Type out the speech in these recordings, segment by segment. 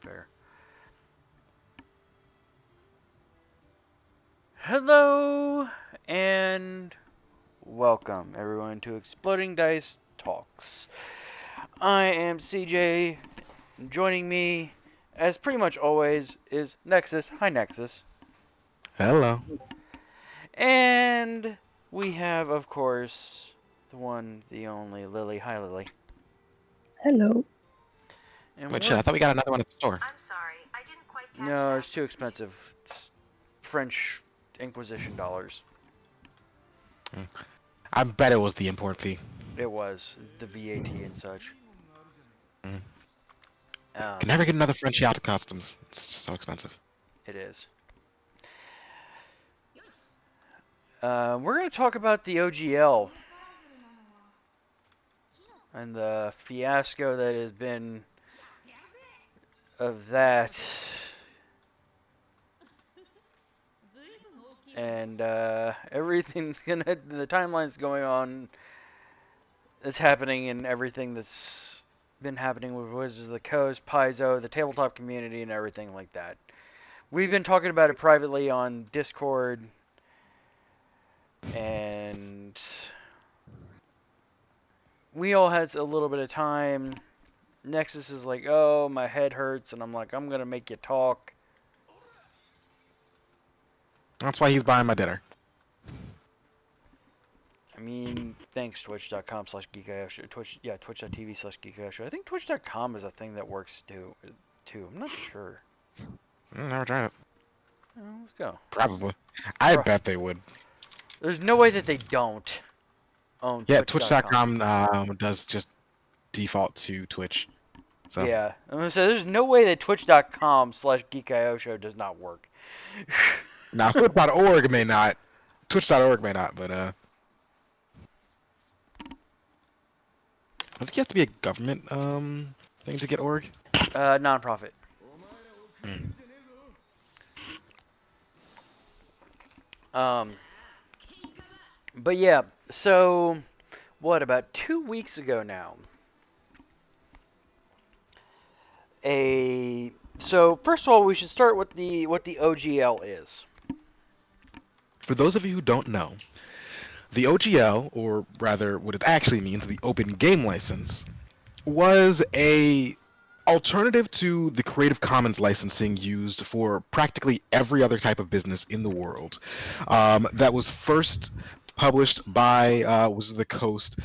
Fair. Hello and welcome everyone to Exploding Dice Talks. I am CJ. Joining me, as pretty much always, is Nexus. Hi, Nexus. Hello. And we have, of course, the one, the only Lily. Hi, Lily. Hello. And Wait, shit, I thought we got another one at the store. I'm sorry, I didn't quite catch no, that. it's too expensive. It's French Inquisition dollars. I bet it was the import fee. It was the VAT and such. Can never get another French yacht customs. It's just so expensive. It is. We're going to talk about the OGL and the fiasco that has been of that, and everything the timeline's going on that's happening, and everything that's been happening with Wizards of the Coast, Paizo, the tabletop community, and everything like that. We've been talking about it privately on Discord, and we all had a little bit of time. Nexus is like, oh, my head hurts, and I'm like, I'm gonna make you talk. That's why he's buying my dinner. I mean, thanks twitch.com/geekio. Twitch.tv/geekio. I think twitch.com is a thing that works too. I'm not sure. Never tried it. Let's go. Probably. I bet they would. There's no way that they don't own Yeah, twitch.com. Twitch.com does just default to Twitch. So. Yeah, I'm gonna say there's no way that twitch.com/geekio show does not work. Now, Twitch.org may not. Twitch.org may not, but I think you have to be a government thing to get org. Non-profit. But yeah, so what, about 2 weeks ago now, so first of all, we should start with what the OGL is. For those of you who don't know, the OGL, or rather what it actually means, the Open Game License, was a alternative to the Creative Commons licensing used for practically every other type of business in the world. That was first published by Wizards of the Coast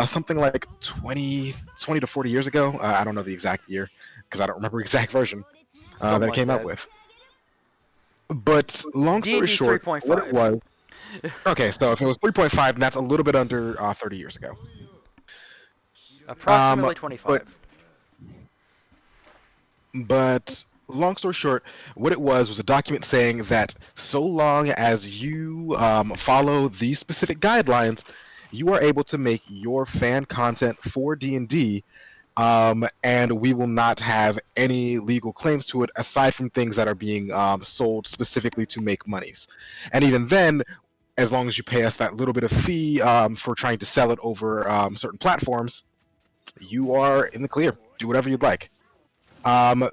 something like 20 to 40 years ago. I don't know the exact year because I don't remember the exact version that it came out with. But long story short, what it was... Okay, so if it was 3.5, that's a little bit under 30 years ago. Approximately 25. But long story short, what it was a document saying that so long as you follow these specific guidelines, you are able to make your fan content for D&D, and we will not have any legal claims to it aside from things that are being sold specifically to make monies. And even then, as long as you pay us that little bit of fee for trying to sell it over certain platforms, you are in the clear. Do whatever you'd like. The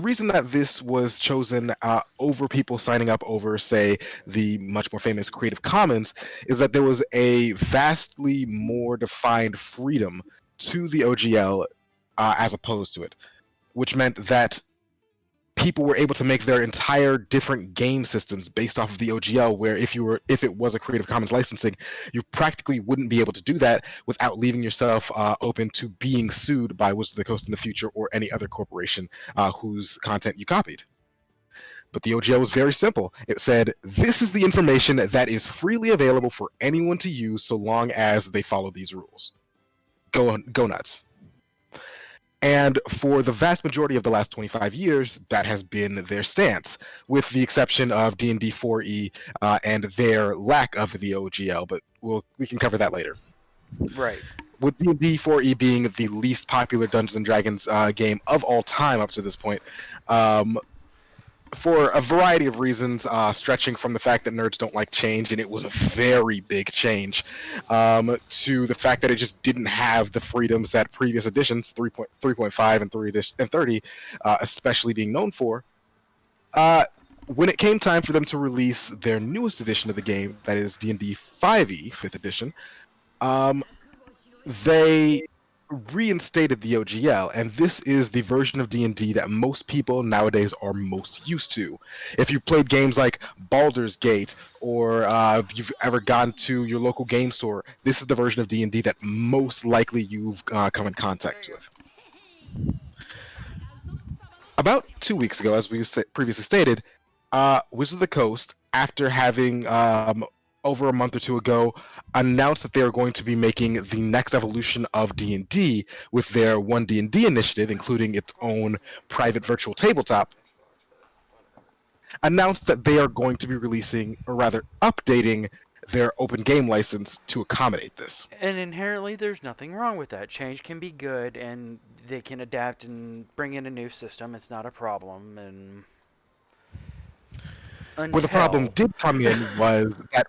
reason that this was chosen over people signing up over, say, the much more famous Creative Commons is that there was a vastly more defined freedom to the OGL as opposed to it, which meant that people were able to make their entire different game systems based off of the OGL, where if it was a Creative Commons licensing, you practically wouldn't be able to do that without leaving yourself open to being sued by Wizards of the Coast in the future or any other corporation whose content you copied. But the OGL was very simple. It said, this is the information that is freely available for anyone to use so long as they follow these rules. Go nuts. And for the vast majority of the last 25 years, that has been their stance, with the exception of D&D 4e and their lack of the OGL, but we can cover that later. Right. With D&D 4e being the least popular Dungeons & Dragons game of all time up to this point, for a variety of reasons, stretching from the fact that nerds don't like change, and it was a very big change, to the fact that it just didn't have the freedoms that previous editions, 3.5 and 30, especially being known for. When it came time for them to release their newest edition of the game, that is D&D 5e, 5th edition, um, they reinstated the OGL, and this is the version of D&D that most people nowadays are most used to. If you've played games like Baldur's Gate, or if you've ever gone to your local game store, this is the version of D&D that most likely you've come in contact with. About 2 weeks ago, as we previously stated, Wizards of the Coast, after having over a month or two ago announced that they are going to be making the next evolution of D&D with their One D&D initiative, including its own private virtual tabletop, announced that they are going to be releasing, or rather updating, their open game license to accommodate this. And inherently, there's nothing wrong with that. Change can be good, and they can adapt and bring in a new system. It's not a problem. And Where the problem did come in was that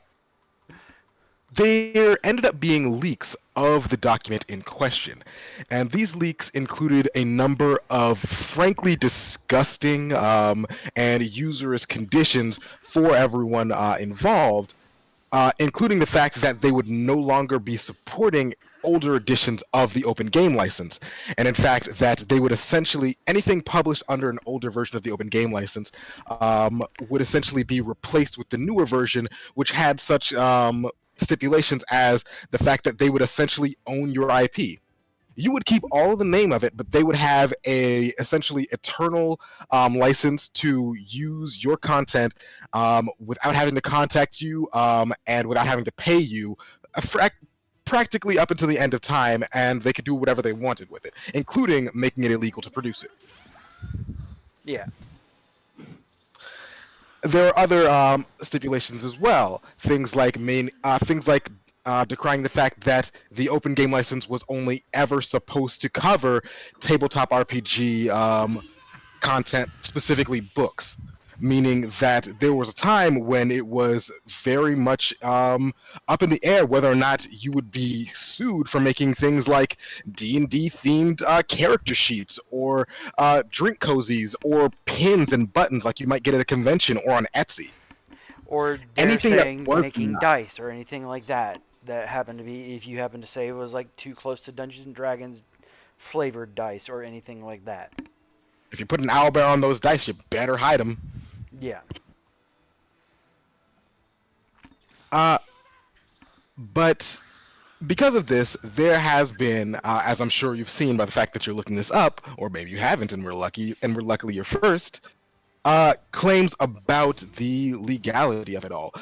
there ended up being leaks of the document in question. And these leaks included a number of frankly disgusting and usurious conditions for everyone involved, including the fact that they would no longer be supporting older editions of the open game license, and in fact that they would essentially, anything published under an older version of the open game license would essentially be replaced with the newer version, which had such stipulations as the fact that they would essentially own your IP. You would keep all of the name of it, but they would have a essentially eternal license to use your content without having to contact you and without having to pay you practically up until the end of time, and they could do whatever they wanted with it, including making it illegal to produce it. Yeah. There are other stipulations as well. Things like decrying the fact that the open game license was only ever supposed to cover tabletop RPG content, specifically books, meaning that there was a time when it was very much up in the air whether or not you would be sued for making things like D&D themed character sheets, or drink cozies, or pins and buttons like you might get at a convention or on Etsy. Or dare Anything saying that making dice or anything like that. That happened to be, if you happen to say it was like too close to Dungeons and Dragons flavored dice or anything like that. If you put an owlbear on those dice, you better hide them. Yeah. But because of this, there has been, as I'm sure you've seen by the fact that you're looking this up, or maybe you haven't, and we're luckily you're first, claims about the legality of it all.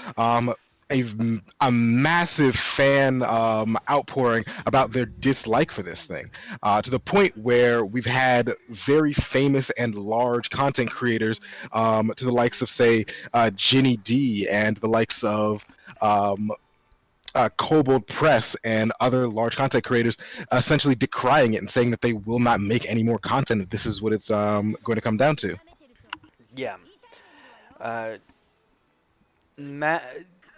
A massive fan outpouring about their dislike for this thing, to the point where we've had very famous and large content creators, to the likes of, say, Ginny D, and the likes of Kobold Press and other large content creators, essentially decrying it and saying that they will not make any more content if this is what it's going to come down to. Yeah.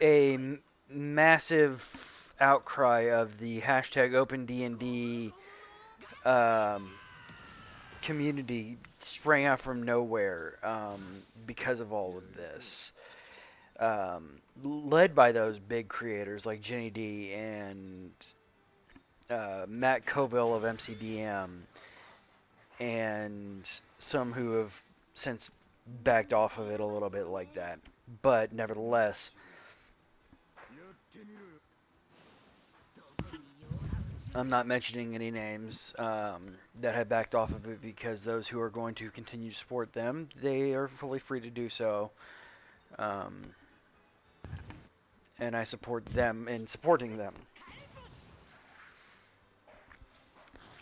A massive outcry of the hashtag OpenDND community sprang out from nowhere because of all of this. Led by those big creators like Jenny D and Matt Coville of MCDM, and some who have since backed off of it a little bit like that. But nevertheless, I'm not mentioning any names that have backed off of it, because those who are going to continue to support them, they are fully free to do so. And I support them in supporting them.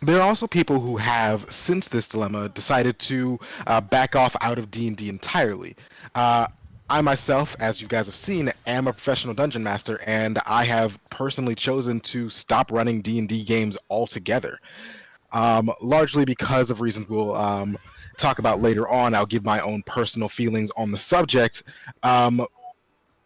There are also people who have, since this dilemma, decided to back off out of D&D entirely. I myself, as you guys have seen, am a professional dungeon master, and I have personally chosen to stop running D&D games altogether, largely because of reasons we'll talk about later on. I'll give my own personal feelings on the subject.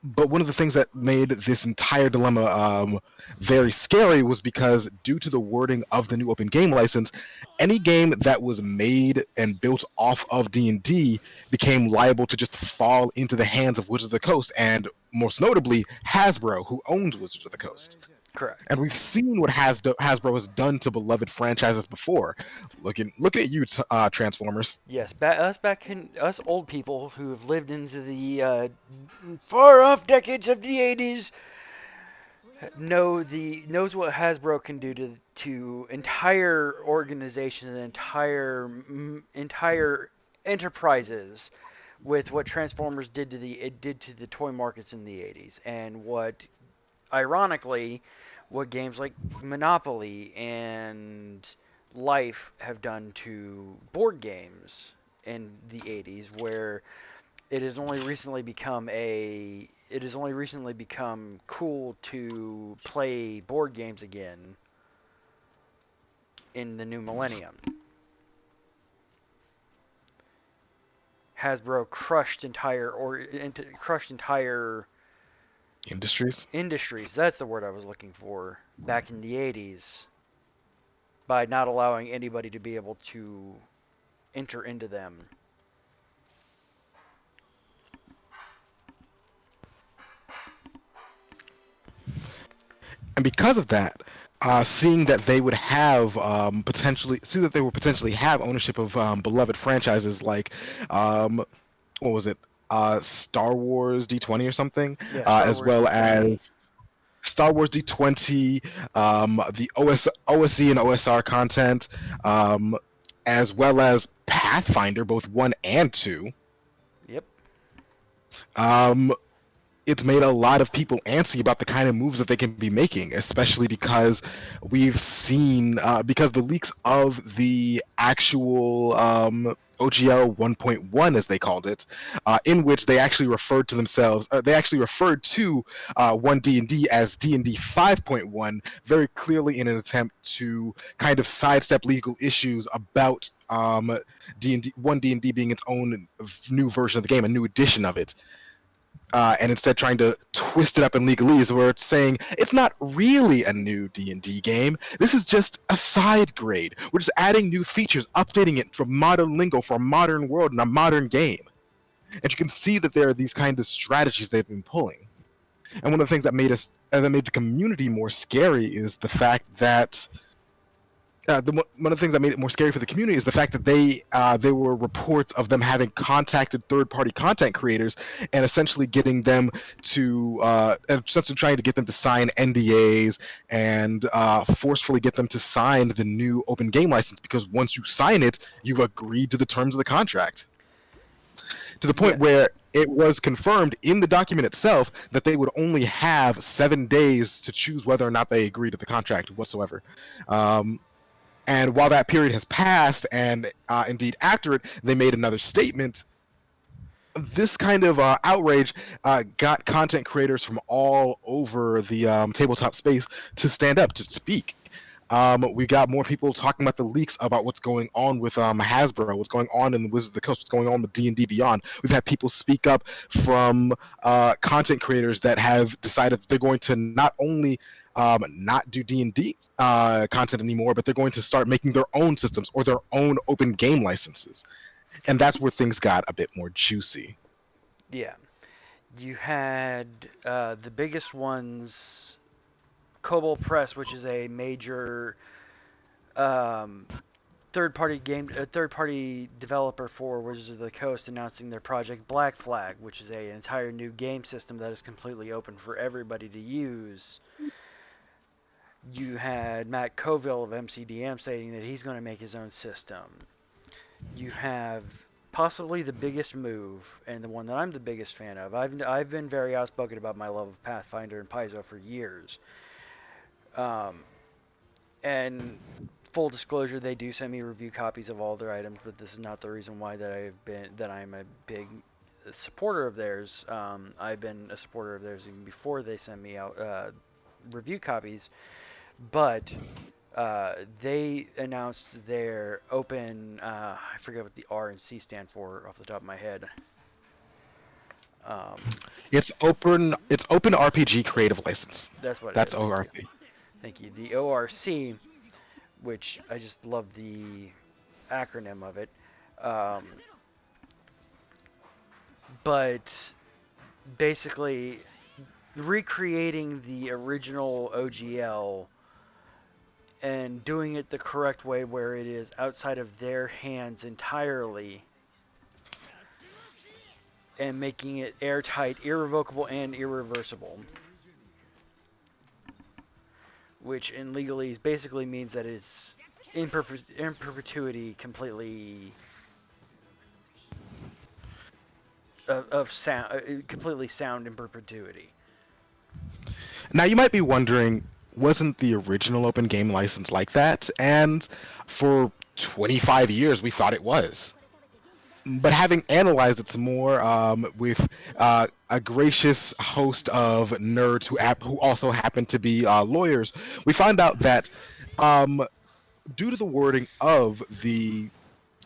But one of the things that made this entire dilemma very scary was because, due to the wording of the new open game license, any game that was made and built off of D&D became liable to just fall into the hands of Wizards of the Coast, and most notably Hasbro, who owns Wizards of the Coast. Correct. And we've seen what Hasbro has done to beloved franchises before. Looking at you, Transformers. Yes, us old people who have lived into the far off decades of the 80s knows what Hasbro can do to entire organizations and entire enterprises with what Transformers did to the toy markets in the 80s, and what, ironically, what games like Monopoly and Life have done to board games in the 80s, where it has only recently become cool to play board games again in the new millennium. Hasbro crushed entire Industries. That's the word I was looking for, back in the 80s, by not allowing anybody to be able to enter into them. And because of that, seeing that they would have potentially have ownership of beloved franchises like, what was it, Star Wars D20 or something, Yeah, Star as Wars well D20. as Star Wars D20, the OSE and OSR content, as well as Pathfinder, both 1 and 2. Yep. It's made a lot of people antsy about the kind of moves that they can be making, especially because we've seen, because the leaks of the actual OGL 1.1, as they called it, in which they actually referred to 1D&D as D&D 5.1, very clearly in an attempt to kind of sidestep legal issues about D&D 1D&D being its own new version of the game, a new edition of it. And instead trying to twist it up in legalese, where it's saying it's not really a new D&D game. This is just a side grade. We're just adding new features, updating it from modern lingo for a modern world and a modern game. And you can see that there are these kinds of strategies they've been pulling. And one of the things that made the community more scary is the fact that one of the things that made it more scary for the community is the fact that there were reports of them having contacted third-party content creators and essentially getting them to essentially trying to get them to sign NDAs and forcefully get them to sign the new open game license, because once you sign it, you've agreed to the terms of the contract. To the point where it was confirmed in the document itself that they would only have 7 days to choose whether or not they agreed to the contract whatsoever. And while that period has passed, and indeed after it, they made another statement, this kind of outrage got content creators from all over the tabletop space to stand up, to speak. We got more people talking about the leaks about what's going on with Hasbro, what's going on in the Wizards of the Coast, what's going on with D&D Beyond. We've had people speak up from content creators that have decided that they're going to not only not do D&D content anymore, but they're going to start making their own systems or their own open game licenses. And that's where things got a bit more juicy. Yeah. You had the biggest ones, Cobalt Press, which is a major third-party developer for Wizards of the Coast, announcing their project Black Flag, which is an entire new game system that is completely open for everybody to use. You had Matt Coville of MCDM stating that he's going to make his own system. You have possibly the biggest move, and the one that I'm the biggest fan of. I've been very outspoken about my love of Pathfinder and Paizo for years. And full disclosure, they do send me review copies of all their items, but this is not the reason why that I'm a big supporter of theirs. I've been a supporter of theirs even before they send me out review copies. But They announced their open. I forget what the R and C stand for off the top of my head. Um, It's open. It's Open RPG Creative License. that's what it That's is. Thank you. ORC. Thank you. The ORC, which I just love the acronym of it. Um, but basically, recreating the original OGL and doing it the correct way where it is outside of their hands entirely and making it airtight, irrevocable, and irreversible. Which in legalese basically means that it's in perpetuity completely of sound, completely sound in perpetuity. Now you might be wondering, wasn't the original open game license like that? And for 25 years we thought it was. But having analyzed it some more with a gracious host of nerds who also happen to be lawyers, we found out that due to the wording of the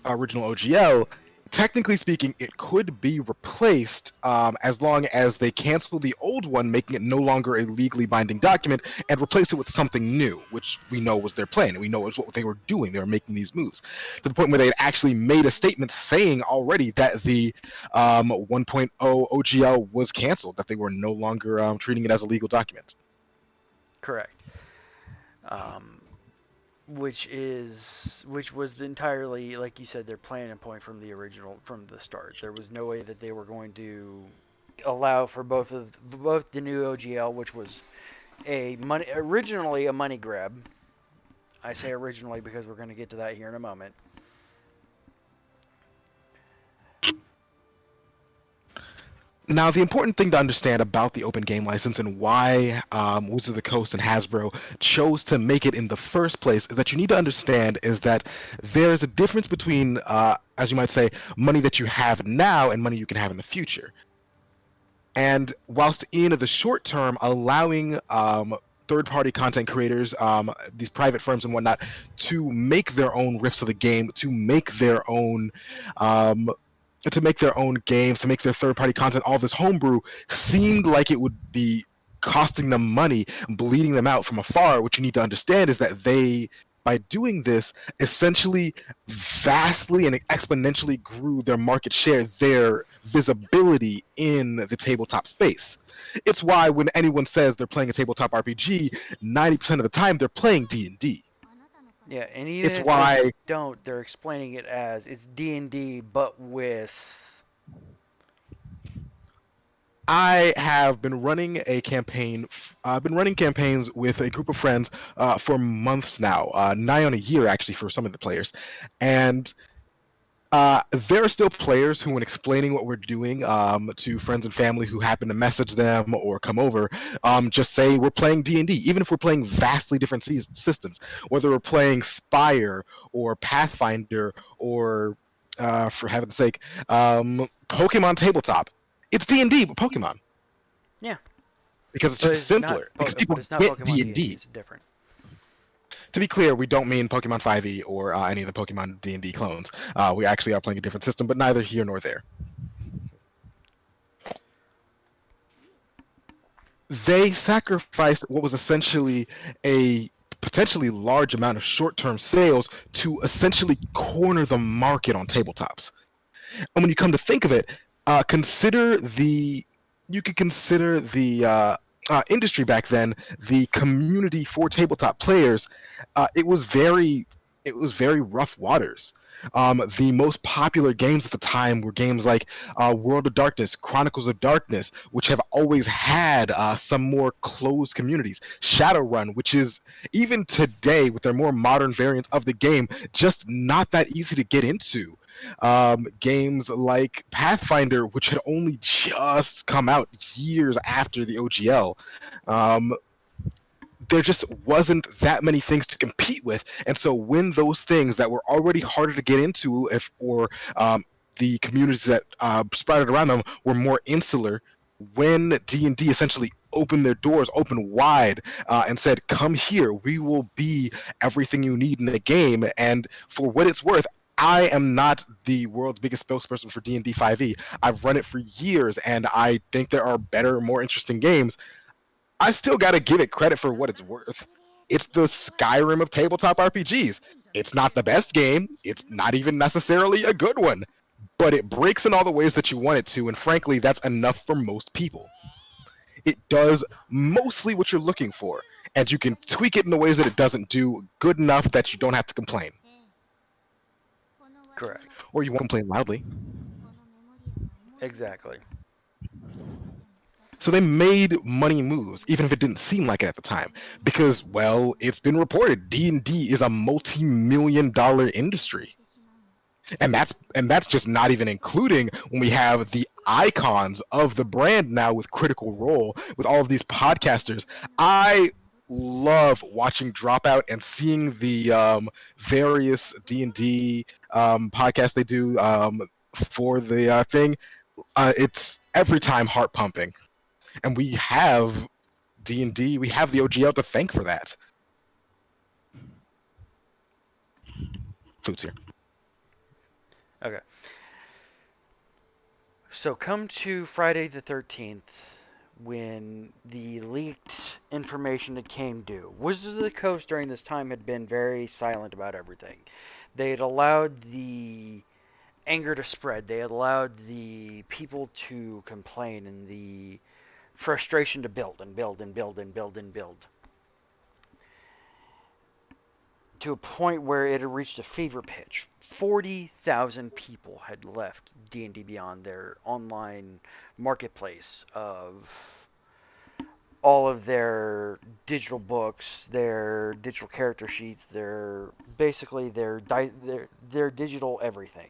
original OGL, technically speaking, it could be replaced as long as they cancel the old one, making it no longer a legally binding document, and replace it with something new, which we know was their plan, and we know was what they were doing. They were making these moves to the point where they had actually made a statement saying already that the 1.0 OGL was canceled, that they were no longer treating it as a legal document. Correct. Which was entirely, like you said, their plan and point from the start. There was no way that they were going to allow for both the new OGL, which was originally a money grab. I say originally because we're going to get to that here in a moment. Now, the important thing to understand about the open game license and why Wizards of the Coast and Hasbro chose to make it in the first place is that you need to understand is that there's a difference between, as you might say, money that you have now and money you can have in the future. And whilst in the short term, allowing third-party content creators, these private firms and whatnot, to make their own riffs of the game, to make their own games, to make their third-party content, all this homebrew seemed like it would be costing them money, bleeding them out from afar. What you need to understand is that they, by doing this, essentially vastly and exponentially grew their market share, their visibility in the tabletop space. It's why when anyone says they're playing a tabletop RPG, 90% of the time they're playing D&D. Yeah, and even It's if why they don't, they're explaining it as it's D&D, but with... I have been running a campaign. I've been running campaigns with a group of friends for months now, nigh on a year actually for some of the players, and there are still players who, when explaining what we're doing to friends and family who happen to message them or come over, just say we're playing D&D, even if we're playing vastly different systems, whether we're playing Spire or Pathfinder or, for heaven's sake, Pokemon Tabletop. It's D&D, but Pokemon. Yeah. Because it's But just simpler. Because people but it's not get Pokemon D&D. It's different. To be clear, we don't mean Pokemon 5e or any of the Pokemon D&D clones. We actually are playing a different system, but neither here nor there. They sacrificed what was essentially a potentially large amount of short-term sales to essentially corner the market on tabletops. And when you come to think of it, you could consider the industry back then, the community for tabletop players. It was very rough waters. The most popular games at the time were games like World of Darkness, Chronicles of Darkness, which have always had some more closed communities. Shadowrun, which is even today with their more modern variants of the game, just not that easy to get into. Games like Pathfinder, which had only just come out years after the OGL. There just wasn't that many things to compete with, and so when those things that were already harder to get into, the communities that sprouted around them were more insular, when D&D essentially opened their doors open wide and said, "Come here. We will be everything you need in a game." And for what it's worth, I am not the world's biggest spokesperson for D&D 5e. I've run it for years, and I think there are better, more interesting games. I still got to give it credit for what it's worth. It's the Skyrim of tabletop RPGs. It's not the best game. It's not even necessarily a good one, but it breaks in all the ways that you want it to, and frankly, that's enough for most people. It does mostly what you're looking for, and you can tweak it in the ways that it doesn't do good enough that you don't have to complain. Correct. Or you won't complain loudly. Exactly. So they made money moves, even if it didn't seem like it at the time, because, well, it's been reported D&D is a multi-million-dollar industry, and that's just not even including when we have the icons of the brand now with Critical Role, with all of these podcasters. I love watching Dropout and seeing the various D&D podcasts they do for the thing. It's every time heart pumping. And we have D&D, we have the OGL to thank for that. Food's here. Okay. So come to Friday the 13th, when the leaked information that came due. Wizards of the Coast during this time had been very silent about everything. They had allowed the anger to spread. They had allowed the people to complain and the frustration to build and build and build and build and build. To a point where it had reached a fever pitch. 40,000 people had left D&D Beyond, their online marketplace of all of their digital books, their digital character sheets, their basically their digital everything.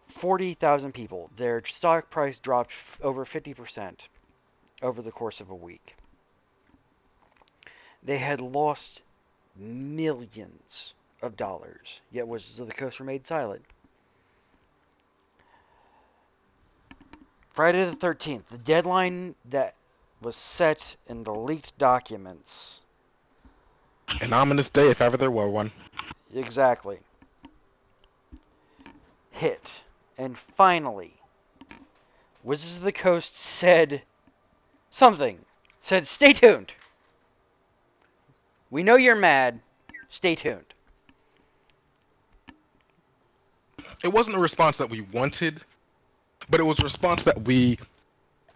40,000 people. Their stock price dropped over 50% over the course of a week. They had lost millions of dollars, yet Wizards of the Coast remained silent. Friday the 13th, the deadline that was set in the leaked documents. An ominous day if ever there were one. Exactly. Hit. And finally, Wizards of the Coast said something. Said, stay tuned. We know you're mad. Stay tuned. It wasn't a response that we wanted, but it was a response that we,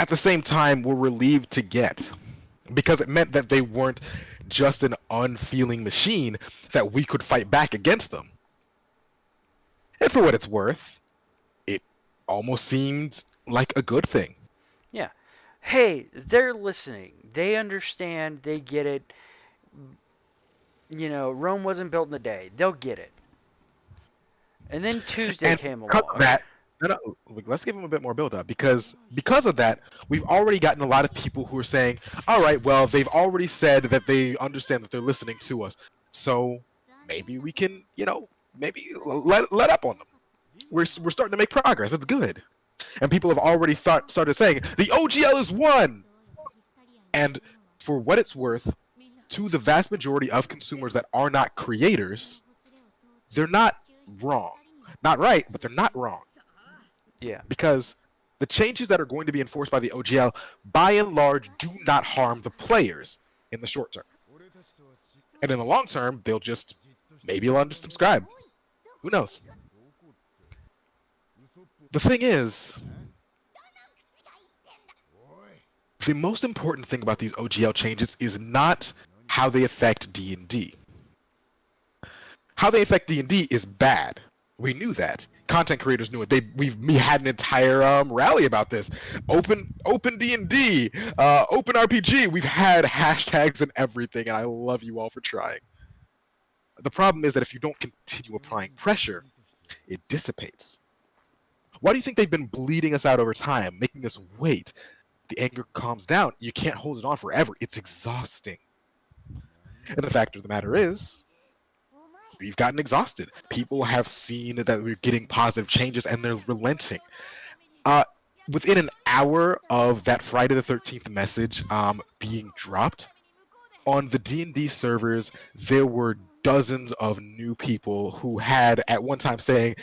at the same time, were relieved to get. Because it meant that they weren't just an unfeeling machine, that we could fight back against them. And for what it's worth, it almost seemed like a good thing. Yeah. Hey, they're listening. They understand. They get it. You know, Rome wasn't built in a day. They'll get it. And then Tuesday came along. Let's give them a bit more build up, because of that, we've already gotten a lot of people who are saying, all right, well, they've already said that they understand that they're listening to us, so maybe we can, maybe let up on them. We're starting to make progress. It's good. And people have already started saying, the OGL is won! And for what it's worth, to the vast majority of consumers that are not creators, they're not wrong. Not right, but they're not wrong. Yeah. Because the changes that are going to be enforced by the OGL, by and large, do not harm the players in the short term. And in the long term, they'll just maybe unsubscribe. Who knows? The thing is, the most important thing about these OGL changes is not how they affect D&D. How they affect D&D is bad. We knew that. Content creators knew it. We had an entire rally about this. Open D&D, open RPG. We've had hashtags and everything, and I love you all for trying. The problem is that if you don't continue applying pressure, it dissipates. Why do you think they've been bleeding us out over time, making us wait? The anger calms down. You can't hold it on forever. It's exhausting. And the fact of the matter is, we've gotten exhausted. People have seen that we're getting positive changes and they're relenting. within an hour of that Friday the 13th message being dropped on the D&D servers, there were dozens of new people who had at one time saying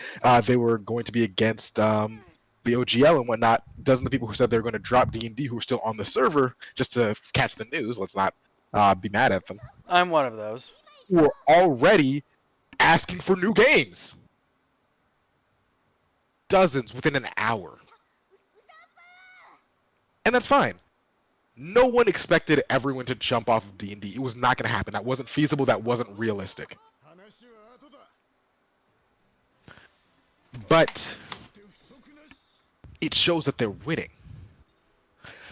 they were going to be against the OGL and whatnot. Dozens of people who said they were going to drop D&D who were still on the server just to catch the news. Let's not be mad at them. I'm one of those. Were already asking for new games. Dozens within an hour. And that's fine. No one expected everyone to jump off of D&D. It was not going to happen. That wasn't feasible. That wasn't realistic. But it shows that they're winning.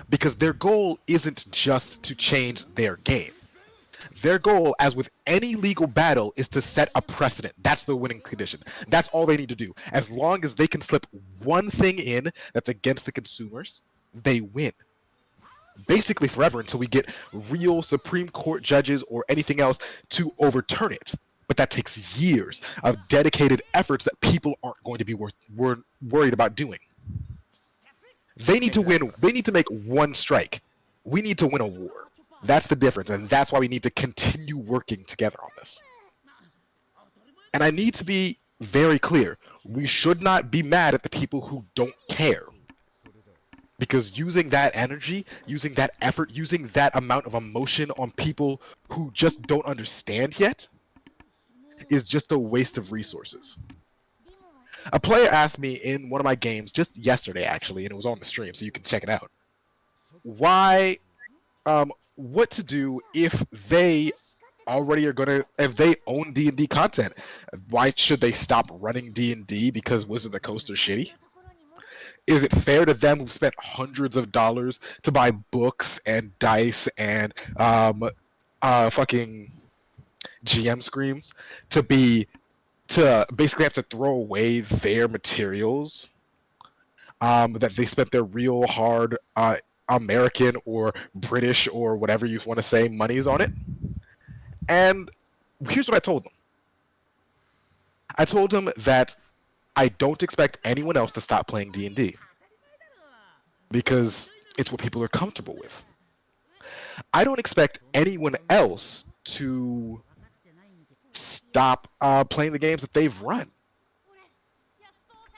Because their goal isn't just to change their game. Their goal, as with any legal battle, is to set a precedent. That's the winning condition. That's all they need to do. As long as they can slip one thing in that's against the consumers, they win. Basically forever until we get real Supreme Court judges or anything else to overturn it. But that takes years of dedicated efforts that people aren't going to be worried about doing. They need to win. They need to make one strike. We need to win a war. That's the difference, and that's why we need to continue working together on this. And I need to be very clear. We should not be mad at the people who don't care. Because using that energy, using that effort, using that amount of emotion on people who just don't understand yet is just a waste of resources. A player asked me in one of my games just yesterday, actually, and it was on the stream, so you can check it out. What to do if they already are gonna, if they own D&D content? Why should they stop running D&D because Wizards of the Coast are shitty? Is it fair to them who've spent hundreds of dollars to buy books and dice and fucking GM screens to basically have to throw away their materials that they spent their real hard American or British or whatever you want to say monies on it? And here's what I told them. I told them that I don't expect anyone else to stop playing D&D because it's what people are comfortable with. I don't expect anyone else to stop playing the games that they've run.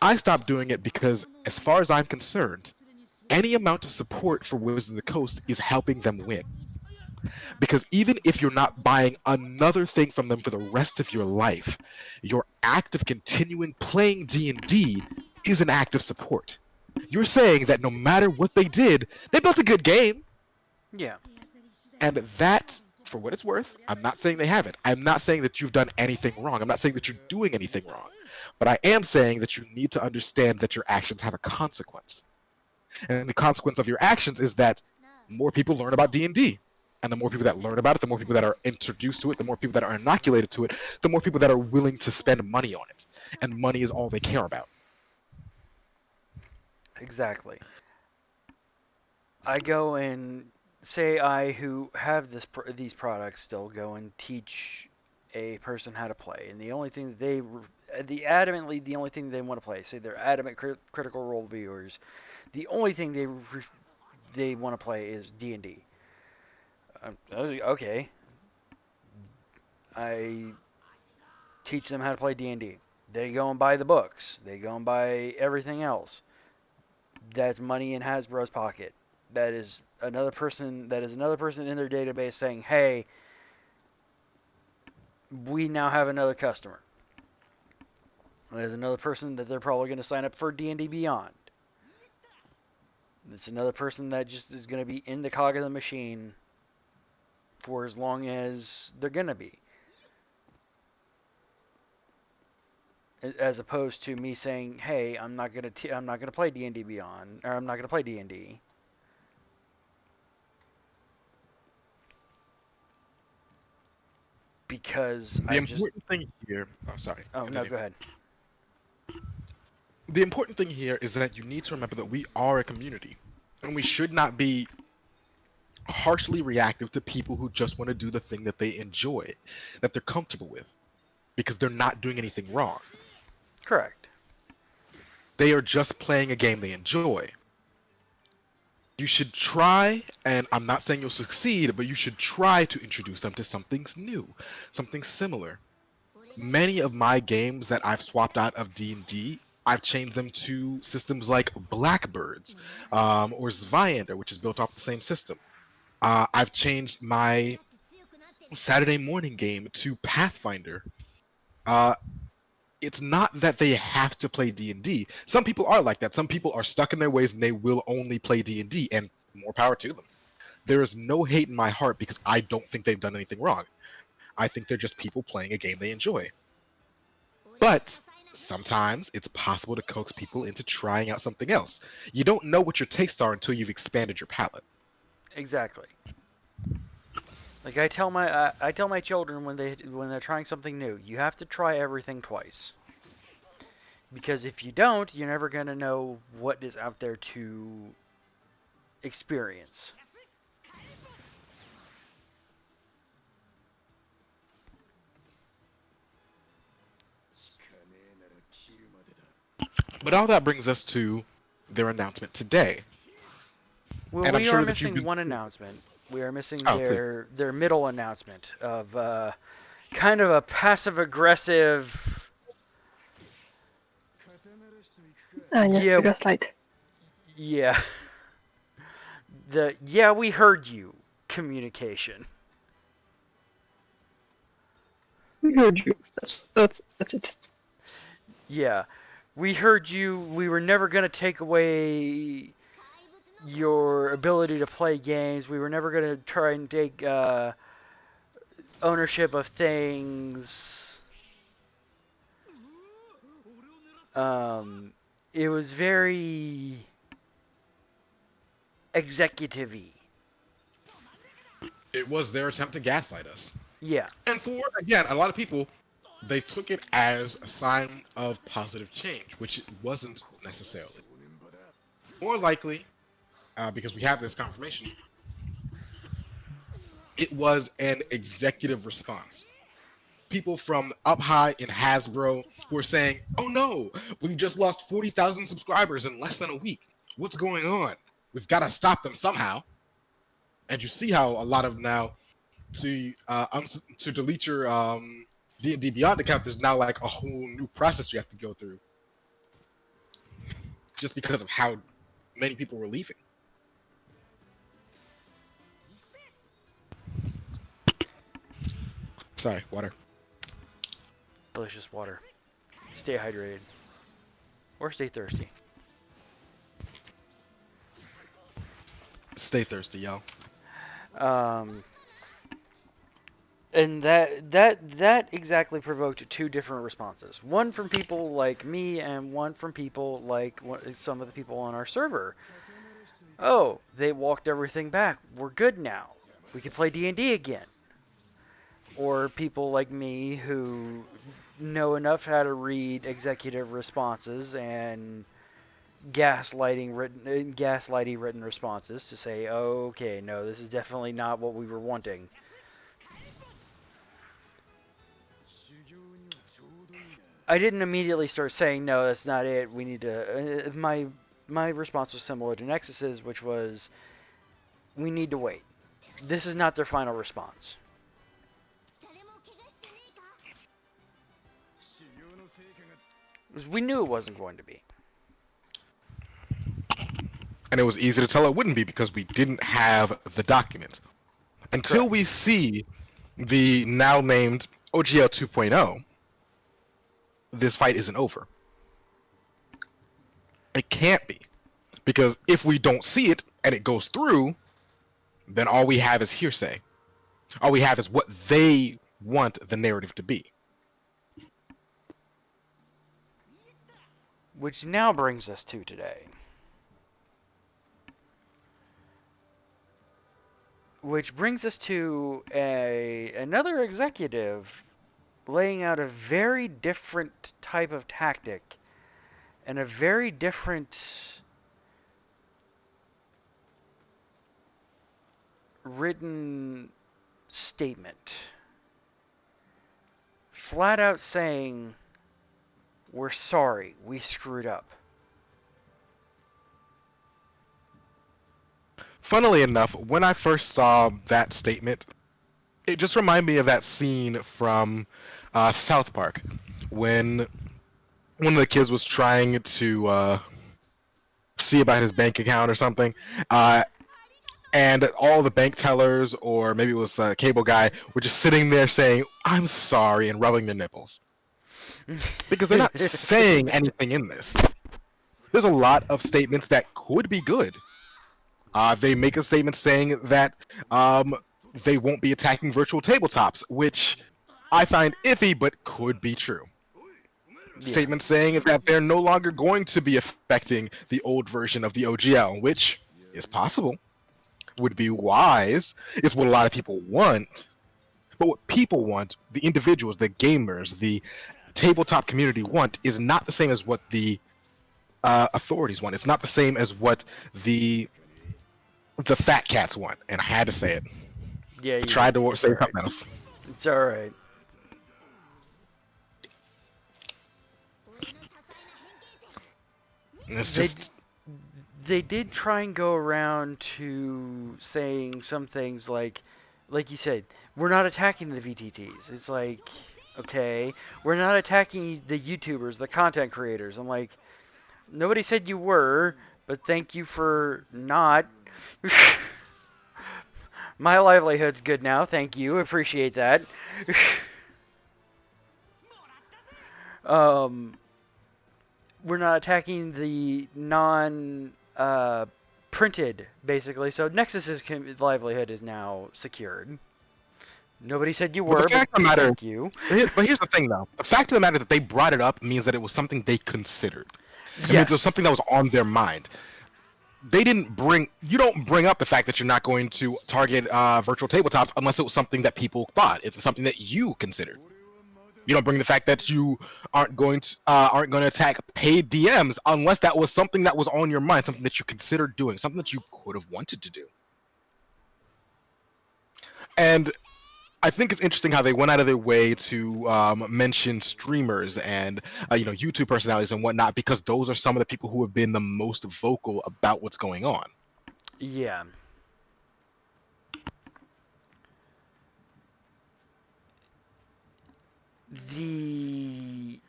I stopped doing it because, as far as I'm concerned, any amount of support for Wizards of the Coast is helping them win. Because even if you're not buying another thing from them for the rest of your life, your act of continuing playing D&D is an act of support. You're saying that no matter what they did, they built a good game. Yeah. And that, for what it's worth, I'm not saying they haven't. I'm not saying that you've done anything wrong. I'm not saying that you're doing anything wrong. But I am saying that you need to understand that your actions have a consequence. And the consequence of your actions is that more people learn about D&D. And the more people that learn about it, the more people that are introduced to it, the more people that are inoculated to it, the more people that are willing to spend money on it. And money is all they care about. Exactly. I go and say I, who have these products, still go and teach a person how to play, and the only thing that the only thing they want to play, say they're adamant critical role viewers, the only thing they want to play is D&D. Okay. I teach them how to play D&D. They go and buy the books. They go and buy everything else. That's money in Hasbro's pocket. That is another person in their database saying, "Hey, we now have another customer." There's another person that they're probably going to sign up for D&D Beyond. It's another person that just is going to be in the cog of the machine for as long as they're going to be. As opposed to me saying, "Hey, I'm not going to play D&D Beyond, or I'm not going to play D&D." Because The important thing here... Oh, sorry. Oh, no, go ahead. The important thing here is that you need to remember that we are a community. And we should not be harshly reactive to people who just want to do the thing that they enjoy, that they're comfortable with. Because they're not doing anything wrong. Correct. They are just playing a game they enjoy. You should try, and I'm not saying you'll succeed, but you should try to introduce them to something new, something similar. Many of my games that I've swapped out of D&D, I've changed them to systems like Blackbirds, or Zweiander, which is built off the same system. I've changed my Saturday morning game to Pathfinder. Uh, it's not that they have to play D&D. Some people are like that. Some people are stuck in their ways and they will only play D&D, and more power to them. There is no hate in my heart because I don't think they've done anything wrong. I think they're just people playing a game they enjoy. But sometimes it's possible to coax people into trying out something else. You don't know what your tastes are until you've expanded your palate. Exactly. Like I tell my children when they're trying something new, you have to try everything twice. Because if you don't, you're never gonna know what is out there to experience. But all that brings us to their announcement today. Well, And I'm we are sure that you've missing been... one announcement. We are missing Oh, please. their middle announcement of kind of a passive aggressive. Yes, Yeah. the gaslight. Yeah. Yeah, we heard you communication. We heard you. That's it. Yeah. We heard you. We were never going to take away your ability to play games. We were never going to try and take ownership of things. It was very executive-y. It was their attempt to gaslight us. Yeah. And for, again, a lot of people, they took it as a sign of positive change, which it wasn't necessarily. More likely, because we have this confirmation, it was an executive response. People from up high in Hasbro were saying, oh no, we just lost 40,000 subscribers in less than a week. What's going on? We've got to stop them somehow. And you see how a lot of now, to delete your D&D Beyond account, there's now like a whole new process you have to go through. Just because of how many people were leaving. Sorry, water. Delicious water. Stay hydrated. Or stay thirsty. Stay thirsty, y'all. And that exactly provoked two different responses. One from people like me, and one from people like some of the people on our server. Oh, they walked everything back. We're good now. We can play D&D again. Or people like me who know enough how to read executive responses and gaslighty written responses to say, okay, no, this is definitely not what we were wanting. I didn't immediately start saying, no, that's not it. We need to... my response was similar to Nexus's, which was, we need to wait. This is not their final response. Because we knew it wasn't going to be. And it was easy to tell it wouldn't be because we didn't have the document. Until Correct. we see the now named OGL 2.0, this fight isn't over. It can't be. Because if we don't see it and it goes through, then all we have is hearsay. All we have is what they want the narrative to be. Which now brings us to today. Which brings us to another executive laying out a very different type of tactic and a very different written statement. Flat out saying, we're sorry, we screwed up. Funnily enough, when I first saw that statement, it just reminded me of that scene from South Park when one of the kids was trying to see about his bank account or something, uh, and all the bank tellers, or maybe it was a cable guy, were just sitting there saying, "I'm sorry," and rubbing their nipples. Because they're not saying anything in this. There's a lot of statements that could be good. They make a statement saying that they won't be attacking virtual tabletops, which I find iffy but could be true. Statement saying that they're no longer going to be affecting the old version of the OGL, which is possible, would be wise, is what a lot of people want. But what people want, the individuals, the gamers, the tabletop community want, is not the same as what the authorities want. It's not the same as what the fat cats want. And I had to say it. Yeah, I tried to say something else. It's alright. It's just They did try and go around to saying some things like you said, we're not attacking the VTTs. It's like, okay, we're not attacking the YouTubers, the content creators. I'm like, nobody said you were, but thank you for not. My livelihood's good now, thank you, appreciate that. We're not attacking the printed, basically. So Nexus's livelihood is now secured. Nobody said you were, but thank you. But here's the thing, though. The fact of the matter that they brought it up means that it was something they considered. It means it was something that was on their mind. You don't bring up the fact that you're not going to target virtual tabletops unless it was something that people thought. It's something that you considered. You don't bring the fact that you aren't going to attack paid DMs unless that was something that was on your mind, something that you considered doing, something that you could have wanted to do. And I think it's interesting how they went out of their way to mention streamers and YouTube personalities and whatnot, because those are some of the people who have been the most vocal about what's going on. Yeah. The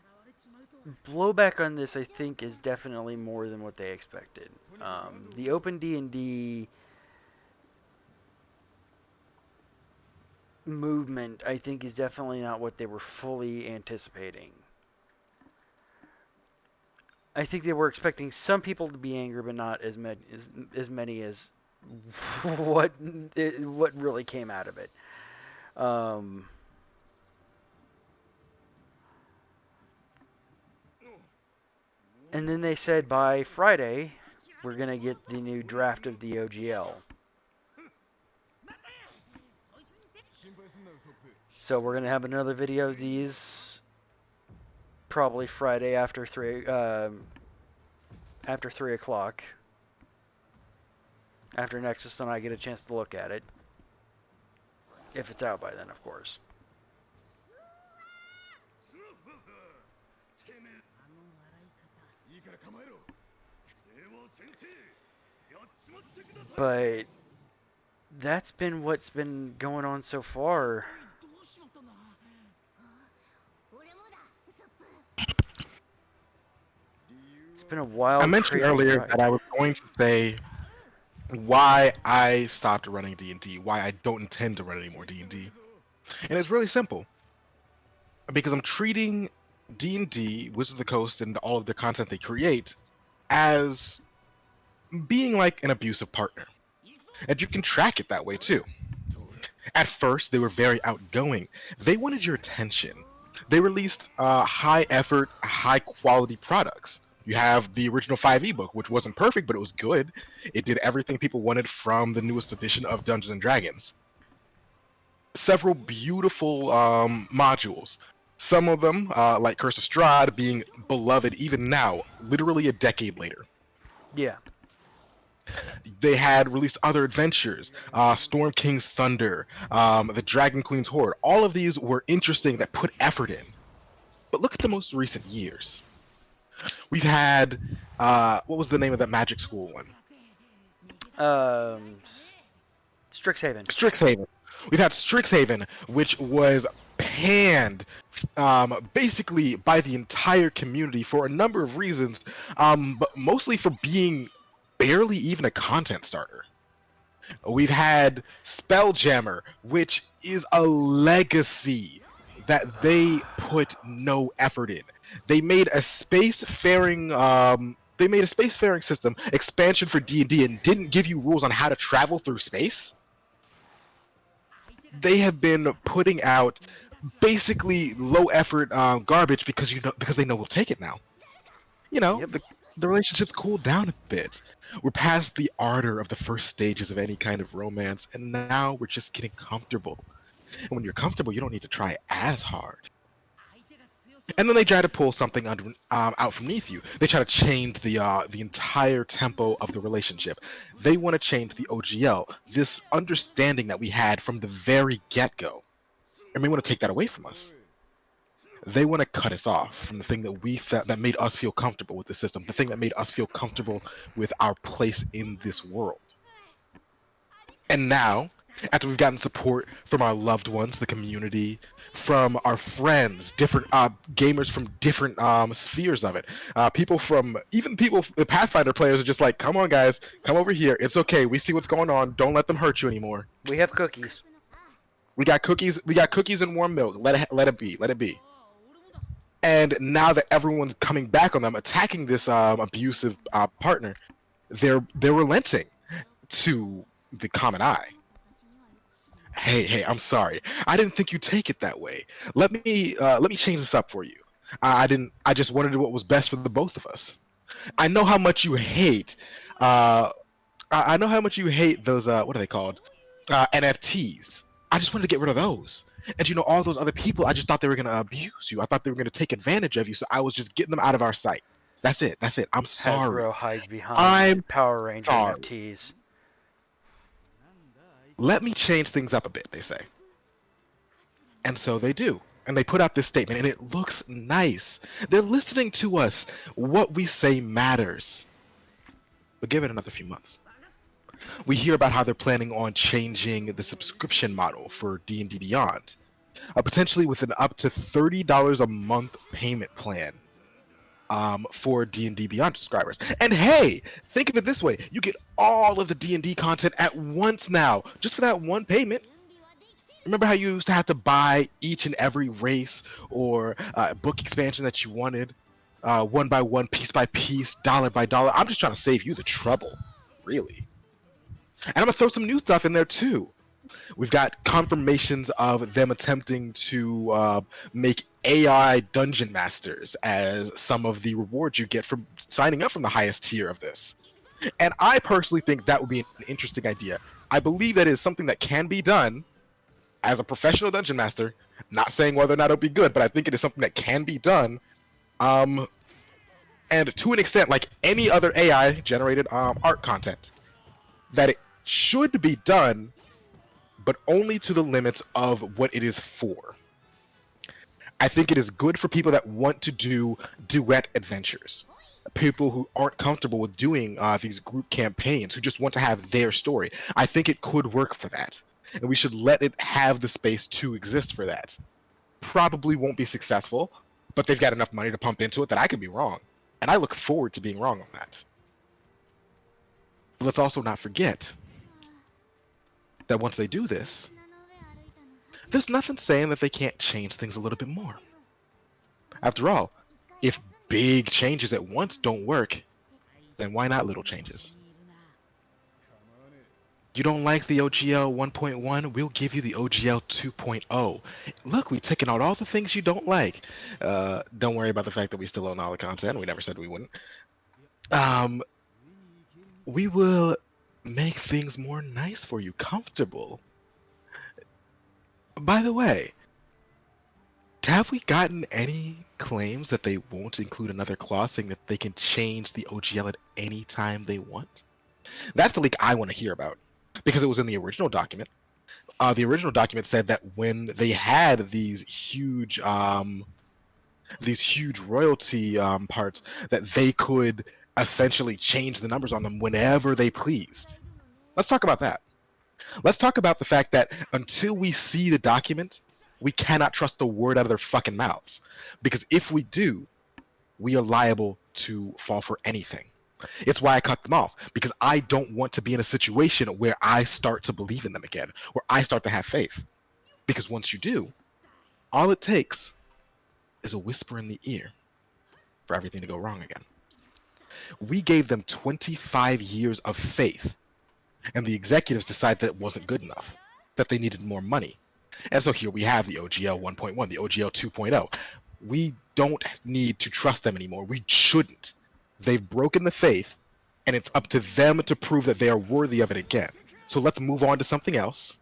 blowback on this, I think, is definitely more than what they expected. The Open D&D movement, I think, is definitely not what they were fully anticipating. I think they were expecting some people to be angry, but not as many as what really came out of it. And then they said by Friday, we're going to get the new draft of the OGL. So we're going to have another video of these probably Friday after 3 o'clock. After Nexus and I get a chance to look at it. If it's out by then, of course. But that's been what's been going on so far. It's been a wild. I mentioned earlier that I was going to say why I stopped running D&D, why I don't intend to run any more D&D. And it's really simple. Because I'm treating D&D, Wizards of the Coast, and all of the content they create as being like an abusive partner. And you can track it that way too. At first, they were very outgoing. They wanted your attention. They released high effort, high quality products. You have the original 5e book, which wasn't perfect, but it was good. It did everything people wanted from the newest edition of Dungeons and Dragons. Several beautiful modules. Some of them, like Curse of Strahd, being beloved even now, literally a decade later. Yeah. They had released other adventures, Storm King's Thunder, the Dragon Queen's Horde. All of these were interesting, that put effort in. But look at the most recent years. We've had, what was the name of that Magic School one? Strixhaven. Strixhaven. We've had Strixhaven, which was panned basically by the entire community for a number of reasons, but mostly for being barely even a content starter. We've had Spelljammer, which is a legacy that they put no effort in. They made a spacefaring system expansion for D&D and didn't give you rules on how to travel through space. They have been putting out basically low effort garbage because they know we'll take it now. Yep. The relationship's cooled down a bit. We're past the ardor of the first stages of any kind of romance, and now we're just getting comfortable. And when you're comfortable, you don't need to try as hard. And then they try to pull something out from beneath you. They try to change the entire tempo of the relationship. They want to change the OGL, this understanding that we had from the very get-go, and they want to take that away from us. They want to cut us off from the thing that we felt that made us feel comfortable with the system, the thing that made us feel comfortable with our place in this world. And now, after we've gotten support from our loved ones, the community, from our friends, different gamers from different spheres of it, the Pathfinder players are just like, come on guys, come over here, it's okay, we see what's going on, don't let them hurt you anymore. We have cookies. We got cookies and warm milk, let it be. And now that everyone's coming back on them, attacking this abusive partner, they're relenting to the common eye. Hey, I'm sorry. I didn't think you'd take it that way. Let me change this up for you. I just wanted what was best for the both of us. I know how much you hate. I know how much you hate those. What are they called? NFTs. I just wanted to get rid of those. And all those other people, I just thought they were gonna abuse you. I thought they were gonna take advantage of you. So I was just getting them out of our sight. That's it. I'm sorry. Hasbro hides behind I'm Power Ranger sorry. NFTs. Let me change things up a bit, they say. And so they do. And they put out this statement, and it looks nice. They're listening to us. What we say matters. But give it another few months. We hear about how they're planning on changing the subscription model for D&D Beyond. Potentially with an up to $30 a month payment plan for D&D Beyond subscribers. And hey, think of it this way. You get all of the D&D content at once now, just for that one payment. Remember how you used to have to buy each and every race or book expansion that you wanted, one by one, piece by piece, dollar by dollar? I'm just trying to save you the trouble, really. And I'm going to throw some new stuff in there too. We've got confirmations of them attempting to make AI dungeon masters as some of the rewards you get from signing up from the highest tier of this. And I personally think that would be an interesting idea. I believe that is something that can be done as a professional dungeon master. Not saying whether or not it'll be good, but I think it is something that can be done. And to an extent, like any other AI generated art content, that it should be done, but only to the limits of what it is for. I think it is good for people that want to do duet adventures. People who aren't comfortable with doing these group campaigns, who just want to have their story. I think it could work for that. And we should let it have the space to exist for that. Probably won't be successful, but they've got enough money to pump into it that I could be wrong. And I look forward to being wrong on that. But let's also not forget that once they do this, there's nothing saying that they can't change things a little bit more. After all, if big changes at once don't work, then why not little changes? You don't like the OGL 1.1? We'll give you the OGL 2.0. Look, we've taken out all the things you don't like. Don't worry about the fact that we still own all the content. We never said we wouldn't. We will make things more nice for you, comfortable. By the way, have we gotten any claims that they won't include another clause saying that they can change the OGL at any time they want? That's the leak I want to hear about, because it was in the original document. The original document said that when they had these huge royalty parts, that they could essentially change the numbers on them whenever they pleased. Let's talk about that. Let's talk about the fact that until we see the document, we cannot trust a word out of their fucking mouths. Because if we do, we are liable to fall for anything. It's why I cut them off, because I don't want to be in a situation where I start to believe in them again, where I start to have faith. Because once you do, all it takes is a whisper in the ear for everything to go wrong again. We gave them 25 years of faith, and the executives decided that it wasn't good enough, that they needed more money. And so here we have the OGL 1.1, the OGL 2.0. We don't need to trust them anymore. We shouldn't. They've broken the faith, and it's up to them to prove that they are worthy of it again. So let's move on to something else.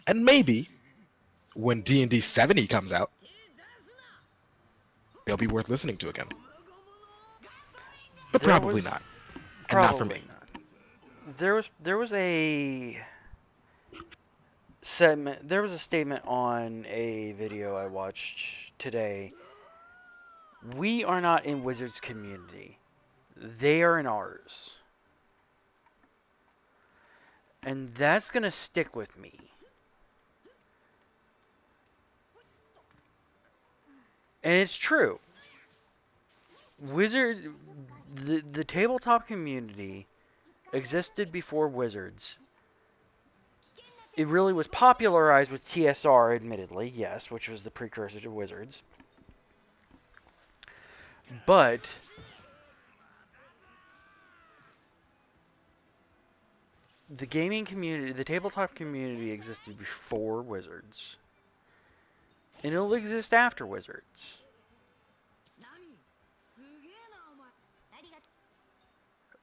And maybe when D&D 70 comes out, they'll be worth listening to again. But There probably was- not. And not for me. not. There was a segment. There was a statement on a video I watched today. We are not in Wizards community. They are in ours. And that's going to stick with me. And it's true. The tabletop community existed before Wizards. It really was popularized with TSR, admittedly, yes, which was the precursor to Wizards. But the gaming community, the tabletop community existed before Wizards. And it'll exist after Wizards.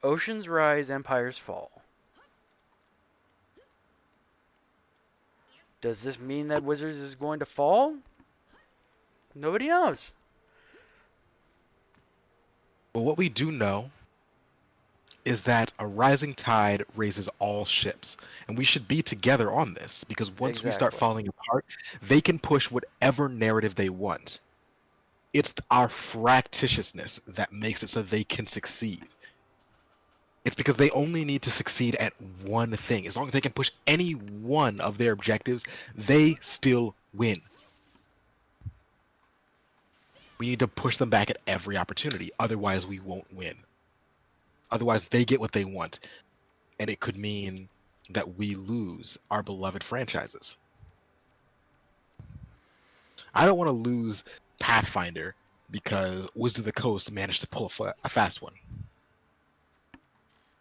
Oceans rise, empires fall. Does this mean that Wizards is going to fall? Nobody knows. But what we do know is that a rising tide raises all ships. And we should be together on this, because once we start Exactly. falling apart, they can push whatever narrative they want. It's our fractitiousness that makes it so they can succeed. It's because they only need to succeed at one thing. As long as they can push any one of their objectives, they still win. We need to push them back at every opportunity. Otherwise, we won't win. Otherwise, they get what they want. And it could mean that we lose our beloved franchises. I don't want to lose Pathfinder because Wizard of the Coast managed to pull a fast one.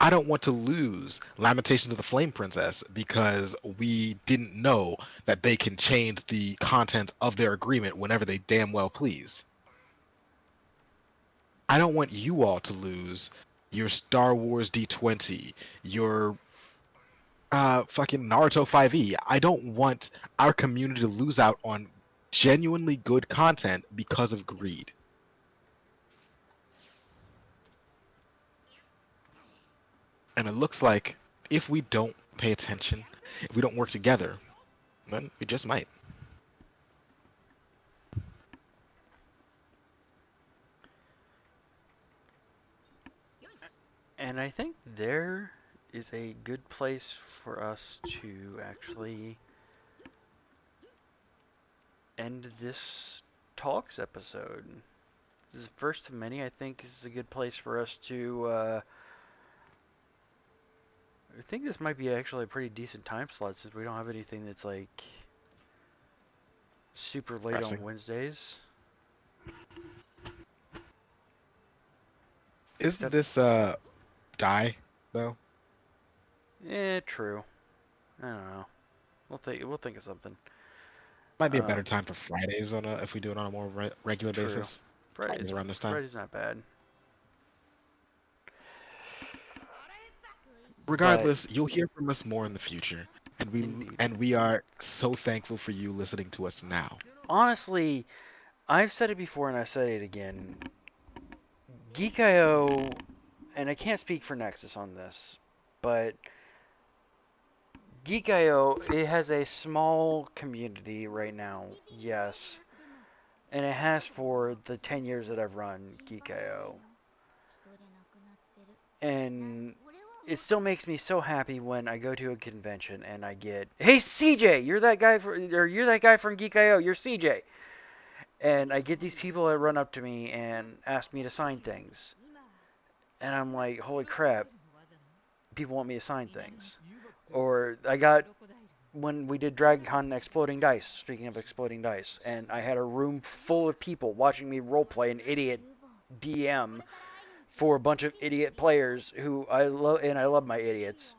I don't want to lose Lamentations of the Flame Princess because we didn't know that they can change the content of their agreement whenever they damn well please. I don't want you all to lose your Star Wars D20, your fucking Naruto 5e. I don't want our community to lose out on genuinely good content because of greed. And it looks like if we don't pay attention, if we don't work together, then we just might. And I think there is a good place for us to actually end this talks episode. This is the first of many. I think this is a good place for us to I think this might be actually a pretty decent time slot since we don't have anything that's like super late Pressing. on Wednesdays. Isn't this die though? True. I don't know. We'll think of something. Might be a better time for Fridays on if we do it on a more regular True. basis. Friday's around this time. Friday's not bad. Regardless, you'll hear from us more in the future, Indeed. and we are so thankful for you listening to us now. Honestly, I've said it before and I've said it again. Geek.io, and I can't speak for Nexus on this, but Geek.io, it has a small community right now, yes. And it has for the 10 years that I've run Geek.io. And it still makes me so happy when I go to a convention and I get, "Hey CJ, you're that guy you're that guy from Geek.io, you're CJ." And I get these people that run up to me and ask me to sign things. And I'm like, "Holy crap, people want me to sign things." Or I got when we did Dragon Con Exploding Dice, speaking of Exploding Dice, and I had a room full of people watching me roleplay an idiot DM for a bunch of idiot players who I love, and I love my idiots.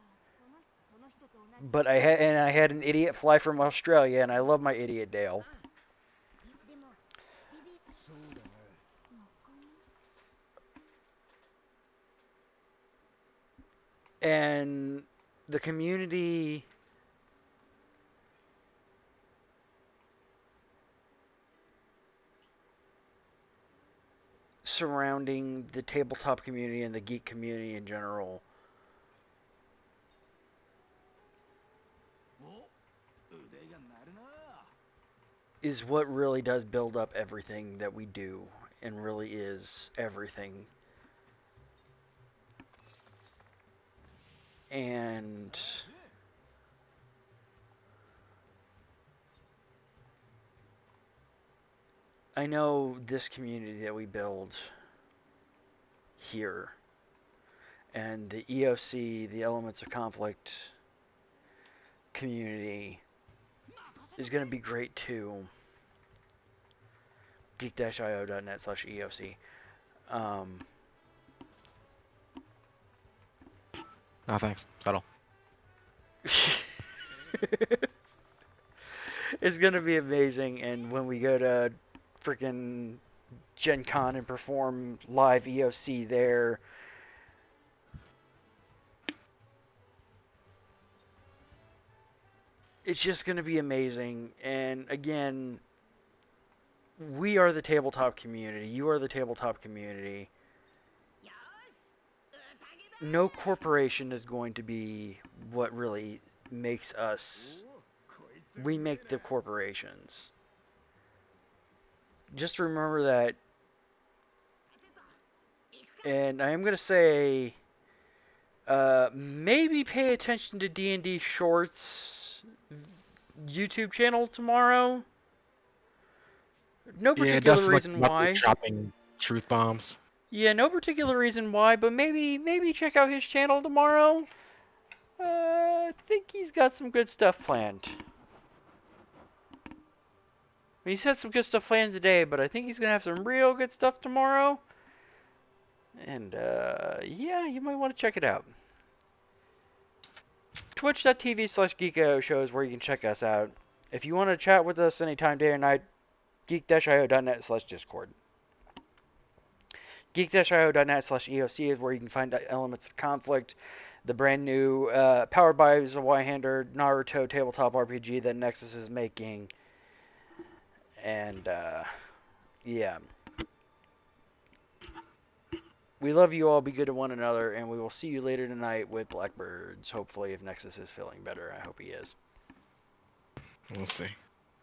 But I had an idiot fly from Australia, and I love my idiot Dale. And the community surrounding the tabletop community and the geek community in general is what really does build up everything that we do, and really is everything. And I know this community that we build here, and the EOC, the Elements of Conflict community, is going to be great too. geek-io.net/EOC. No, thanks. Settle. It's going to be amazing, and when we go to freaking Gen Con and perform live EOC there, it's just going to be amazing. And again, we are the tabletop community. You are the tabletop community. No corporation is going to be what really makes us. We make the corporations. Just remember that. And I am going to say, maybe pay attention to D&D Shorts YouTube channel tomorrow. No particular reason why. Dropping truth bombs. Yeah, no particular reason why, but maybe check out his channel tomorrow. I think he's got some good stuff planned. He's had some good stuff planned today, but I think he's gonna have some real good stuff tomorrow. And yeah, you might want to check it out. Twitch.tv/geeko shows where you can check us out. If you want to chat with us anytime, day or night, geek-io.net/discord. geek-io.net/EOC is where you can find Elements of Conflict, the brand new powered by Zweihander Naruto tabletop RPG that Nexus is making. And yeah. We love you all, be good to one another, and we will see you later tonight with Blackbirds. Hopefully, if Nexus is feeling better. I hope he is. We'll see.